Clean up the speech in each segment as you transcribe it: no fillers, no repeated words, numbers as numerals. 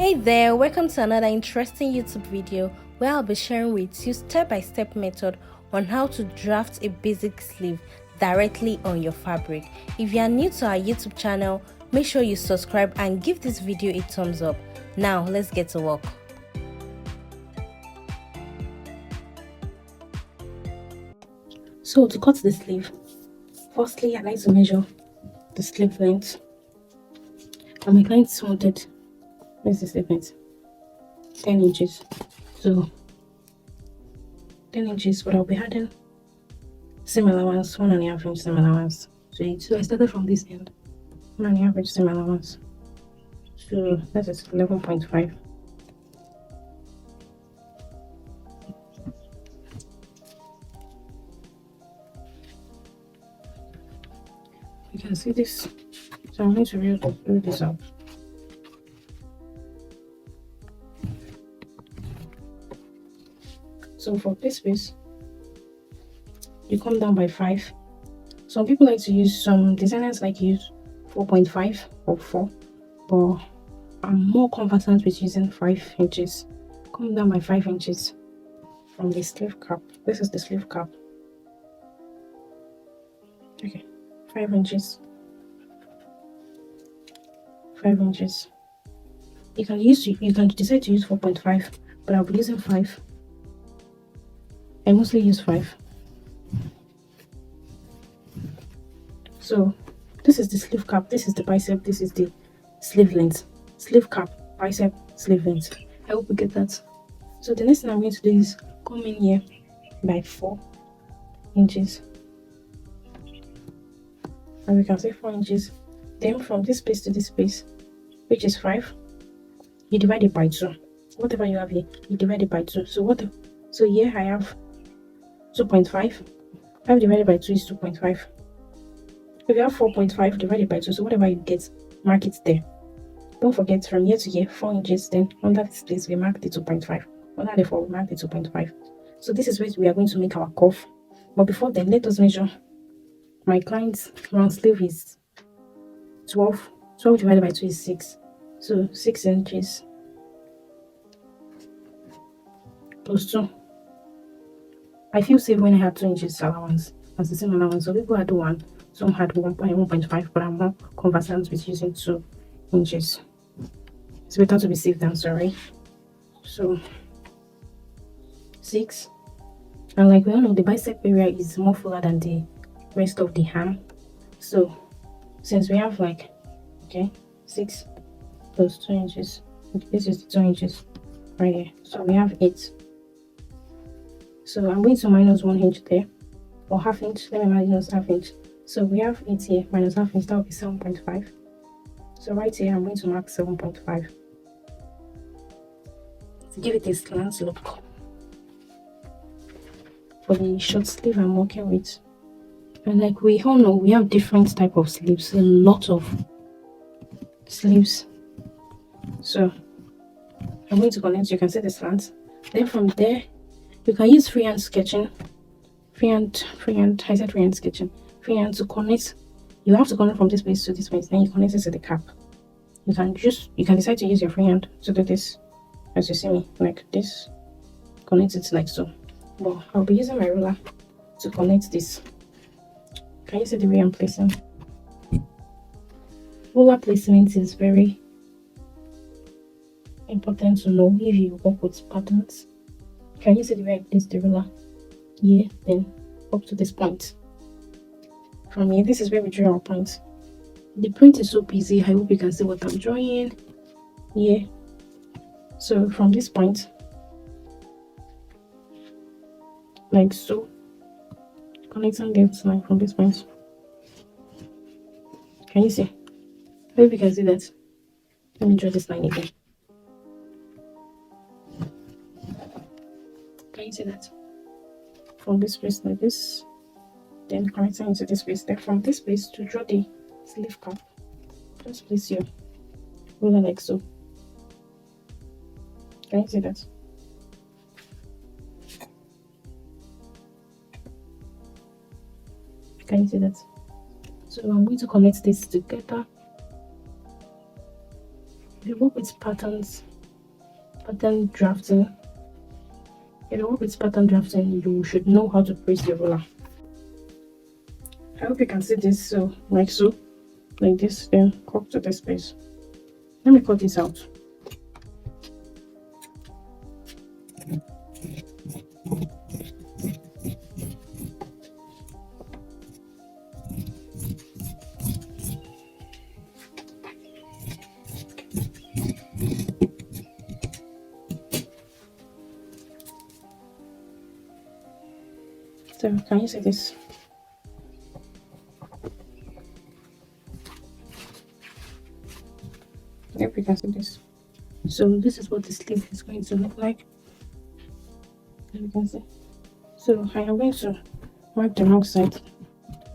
Hey there, welcome to another interesting YouTube video where I'll be sharing with you step-by-step method on how to draft a basic sleeve directly on your fabric. If you are new to our YouTube channel, make sure you subscribe and give this video a thumbs up. Now let's get to work. So to cut the sleeve, firstly I like to measure the sleeve length. And my client wanted, where's the sleeve length? 10 inches. So 10 inches, but I'll be adding seam allowance, 1.5 inch seam allowance. So I started from this end, 1.5 inch seam allowance. So that is 11.5. You can see this. So I'm going to reel this out. So for this piece, you come down by 5. Some people like to use, some designers like to use 4.5 or 4, but I'm more conversant with using 5 inches. Come down by 5 inches from the sleeve cap. This is the sleeve cap. Okay, 5 inches. 5 inches. You can decide to use 4.5, but I'll be using 5. I mostly use 5. So this is the sleeve cap, this is the bicep, this is the sleeve length. Sleeve cap, bicep, sleeve length. I hope you get that. So the next thing I'm going to do is come in here by 4 inches. And we can say 4 inches. Then from this space to this space, which is 5, you divide it by 2. Whatever you have here, you divide it by 2. So here I have 2.5. 5 divided by 2 is 2.5. If you have 4.5 divided by 2, so whatever you get, mark it there. Don't forget, from here to here, 4 inches, then under this place we mark the 2.5. Under the 4 we mark the 2.5. So this is where we are going to make our cuff. But before then, let us measure. My client's long sleeve is 12. 12 divided by 2 is 6. So 6 inches plus 2. I feel safe when I had 2 inches allowance as the same allowance. So people had 1, some had 1.5, but I'm more conversant with using 2 inches. It's better to be safe than sorry. So 6. And like we all know, the bicep area is more fuller than the rest of the arm. So since we have 6 plus 2 inches, this is 2 inches right here. So we have 8. So I'm going to minus 1 inch there, or half inch. Let me minus half inch. So we have 8 here, minus half inch, that will be 7.5. So right here, I'm going to mark 7.5 to give it a slant look for the short sleeve I'm working with. And like we all know, we have different type of sleeves, a lot of sleeves. So I'm going to connect. You can see the slant. Then from there, you can use freehand sketching. Freehand sketching. Freehand to connect. You have to connect from this place to this place, then you connect it to the cap. You can decide to use your freehand to do this, as you see me, like this. Connect it like so. But I'll be using my ruler to connect this. Can you see the way I'm placing? Ruler placement is very important to know if you work with patterns. Can you see the way I place the ruler? Yeah, then up to this point. From here, this is where we draw our point. The print is so easy. I hope you can see what I'm drawing. Yeah. So from this point, like so, connecting this line from this point. Can you see? I hope you can see that. Let me draw this line again. Can you see that? From this place like this, then connecting into this place. Then from this place to draw the sleeve cap, just place your ruler like so. Can you see that? Can you see that? So I'm going to connect this together. If you work with patterns, pattern drafting. If you work with pattern drafting, you should know how to place the ruler. I hope you can see this. So like so, like this, then cut to this place. Let me cut this out. So can you see this? Yep, you can see this. So this is what the sleeve is going to look like. You can see. So I am going to mark the wrong side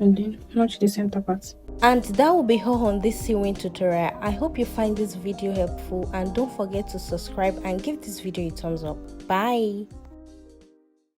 and then notch the center part. And that will be all on this sewing tutorial. I hope you find this video helpful, and don't forget to subscribe and give this video a thumbs up. Bye.